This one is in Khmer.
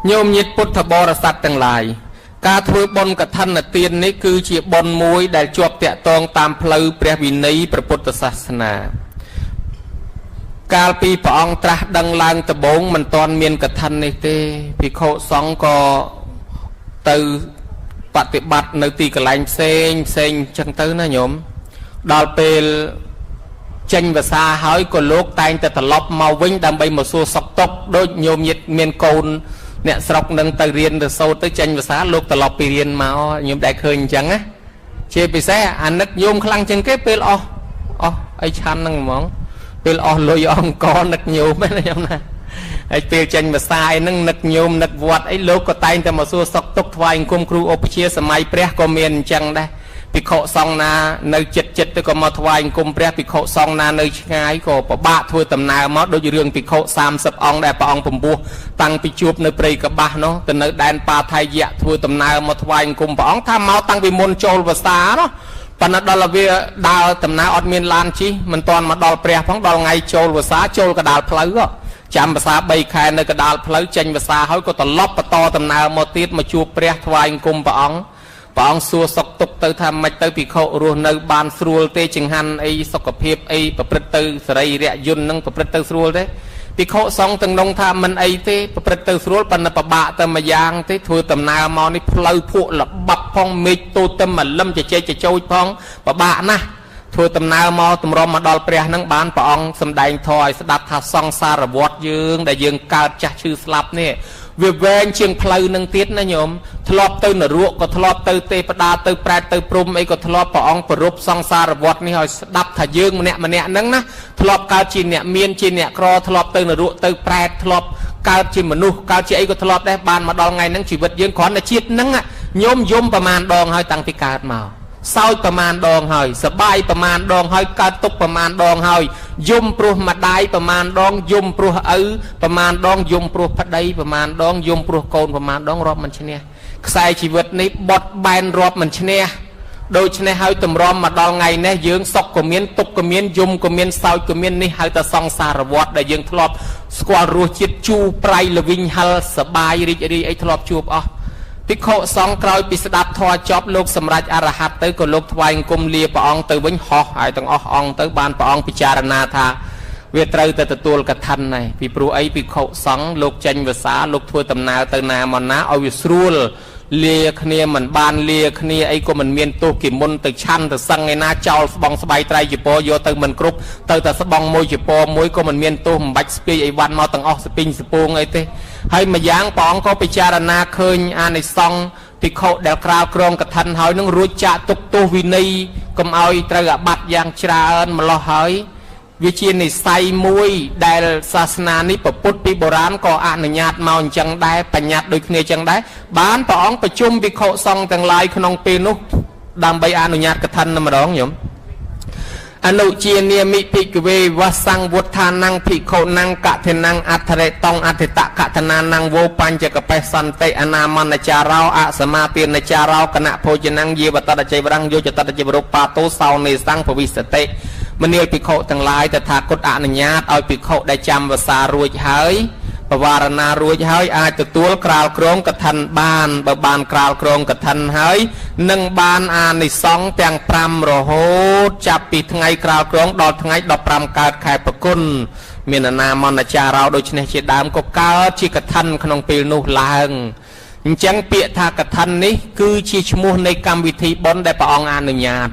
ញោមញាតិពុទ្ធបរិស័ទទាំងឡាយការធ្វើបុណ្យកឋិនទាននេះគឺជាបុណ្យមួយដែលជាប់តាក់ទងតាមផ្លូវព្រះវិន័យព្រះពុទ្ធសាសនាកាលពីព្រះអង្គត្រាស់ដឹងឡើងដំបូងមិនទាន់មានកឋិននេះទេភិក្ខុសង្ឃក៏ទៅបប្រតិបត្តិនៅទីកន្លែងផ្សេងចឹងទៅណាញោមដល់ពេលចេញភាសាហើយក៏លោកតែងតែត្រឡប់មកវិញដើម្បីមកសួរសុខទុក្ខដូចញោមញាតិមានកូនអ្នកស្រុកនឹងទៅរៀនទៅសូត្រទៅចេញភាសាលោកត្រឡប់ពីរៀនមកញោមដែលឃើញអញ្ចឹងណាជាពិសេសអានឹកញោមខ្លាំងជាងគេពេលអស់អីឆាន់ហ្នឹងហ្មងពេលអស់លុយអង្គនឹកញោមណាញោមណាហើយពេលចេញភាសាអីហ្នឹងនឹកញោមនឹកវត្តអីលោកក៏តែងតែមកសួរសុខទុក្ខថ្វាយអង្គមគ្រូឧបជាសម័យព្រះក៏មានអញ្ចឹងដែរភិក្ខុសង្ឃណានៅចិត្តទៅក៏មកថ្វាយអង្គមព្រះភិក្ខុសង្ឃណានៅឆ្ងាយក៏ពិបាកធ្វើដំណើរមកដូចរឿងភិក្ខុ30អង្គដែលព្រះអង្គពំពោះតាំងពីជួបនៅព្រៃកបាសនោះទៅនៅដែនបាថៃយៈធ្វើដំណើរមកថ្វាយអង្គមព្រះអង្គថាមកតាំងពីមុនចូលភាសានោះប៉ុន្តែដល់វាដើរដំណើរអត់មានឡានជិះមិនទាន់មកដល់ព្រះផងដល់ថ្ងៃចូលភាសាចូលកដាលផ្លូវចាំភាសា3ខែនៅកដាលផ្លូវចេញភាសាហើយក៏ត្រឡប់បន្តដំណើរមកទៀតមកជួបព្រះថ្វាយអង្គមព្រះអង្គសួរសុខទុក្ខទៅថាមិនទៅភិក្ខុរស់នៅបានស្រួលទេចង្ហាន់អីសុខភាពអីប្រព្រឹត្តទៅសរីរៈយន្តនឹងប្រព្រឹត្តទៅស្រួលទេភិក្ខុសង្ឃទាំងនោះថាមិនអីទេប្រព្រឹត្តទៅស្រួលប៉ុន្តែពិបាកតែមួយយ៉ាងទេធ្វើដំណើរមកនេះផ្លូវភក់លបាប់ផងមេឃទូទឹមម្លឹមចែកចចោចផងពិបាកណាស់ធ្វើដំណើរមកតម្រុំមកដល់ព្រះនឹងបានព្រះអង្គសម្ដែងធម៌ឲ្យស្ដាប់ថាសង្សារវដ្តយើងដែលយើងកើតចាស់ឈឺស្លាប់នេះវាវែងជាងផ្លូវនឹងទៀតណាញោមធ្លាប់ទៅនរកក៏ធ្លាប់ទៅទេវតាទៅប្រែតទៅព្រំអីក៏ធ្លាប់ព្រះអង្គប្រពសង្សារវដ្តនេះឲ្យស្ដាប់ថាយើងម្នាក់ហ្នឹងណាធ្លាប់កើតជាអ្នកមានជាអ្នកក្រធ្លាប់ទៅនរកទៅប្រែតធ្លាប់កើតជាមនុស្សកើតជាអីក៏ធ្លាប់ដែរបានមកដល់ថ្ងៃហ្នឹងជីវិតយើងគ្រាន់តែជាតិហ្នឹងញោមយំប្រមាណដងហើយតាំងពីកើតមកសោចប្រមាណដងហើយសបាយប្រមាណដងហើយកើតទុកប្រមាណដងហើយយំព្រោះម្ដាយប្រមាណដងយំព្រោះឪប្រមាណដងយំព្រោះប្តីប្រមាណដងយំព្រោះកូនប្រមាណដងរាប់មិនឈ្នះខ្សែជីវិតនេះបត់បែនរាប់មិនឈ្នះដូច្នេះហើយតម្រាំមកដល់ថ្ងៃនេះយើងសុខក៏មានទុក្ខក៏មានយំក៏មានសោចក៏មាននេះហៅថាសង្សារវដ្តដែលយើងធ្លាប់ស្គាល់រសជាតិជូរប្រៃល្វីងហិលសបាយរីករាយអីធ្លាប់ជួបអស់ភិក្ខុសង្ឃក្រោយពីស្ដាប់ធម៌ចប់លោកសម្រេចអរហត្តទៅក៏លោកថ្វាយអង្គមលាព្រះអង្គទៅវិញហោះហើយទាំងអស់អង្គទៅបានព្រះអង្គពិចារណាថាវាត្រូវតែទទួលកឋិនហើយពីព្រោះអីភិក្ខុសង្ឃលោកចេញភាសាលោកធ្វើដំណើរទៅណាមកណាឲ្យវាស្រួលលាគ្នាមិនបានលាគ្នាអីក៏មិនមានទោសគេមុនទៅឆាន់ទៅសឹងឯណាចោលស្បងស្បៃត្រៃជពយកទៅមិនគ្រប់ទៅតែស្បងមួយជពមួយក៏មិនមានទោសមិនបាច់ស្ពាយអីវ៉ាន់មកទាំងអស់ស្ពីងស្ពងអីទេហើយម្យ៉ាងព្រះអង្គក៏ពិចារណាឃើញអានិសង្ឃភិក្ខុដែលក្រាលក្រងកឋិនហើយនឹងរួចចាក់ទុកទោសវិន័យកុំឲ្យត្រូវអាបត្តិយ៉ាងច្រើនម្លោះហើយវាជានិស័យមួយដែលសាសនានេះប្រពុតពីបុរាណក៏អនុញ្ញាតមកអញ្ចឹងដែរបញ្ញត្តិដូចគ្នាអញ្ចឹងដែរបានព្រះអង្គប្រជុំភិក្ខុសង្ឃទាំងឡាយក្នុងពេលនោះដើម្បីអនុញ្ញាតកឋិនតែម្ដងញោមអនុជានាមិភិក្ខវេវសង្ឃវុទ្ធានังភិក្ខុនังកឋិនังអថរេតងអធិតកឋនានังវោបញ្ចកបេសន្តិអនាមនចារោអសមាទានចារោគណៈភោជនังយាវតតជ័យវរੰយោចតតជ័យវរុបាតោសោនេសੰភវិសតិមនាលភិក្ខុទាំងឡាយតថាគតអនុញ្ញាតឲ្យភិក្ខុដែលចាំវសារួចហើយបវារណារួចហើយអាចទទួលក្រាលក្រងកឋិនបានបើបានក្រាលក្រងកឋិនហើយនឹងបានអានិសង្ឃទាំង5រហូតចាប់ពីថ្ងៃក្រាលក្រងដល់ថ្ងៃ15កើតខែបគុណមានអនាមនចារោដូច្នេះជាដើមក៏កើតជាកឋិនក្នុងពេលនោះឡើងអញ្ចឹងពាក្យថាកឋិននេះគឺជាឈ្មោះនៃកម្មវិធីបុណ្យដែលព្រះអង្គអនុញ្ញាត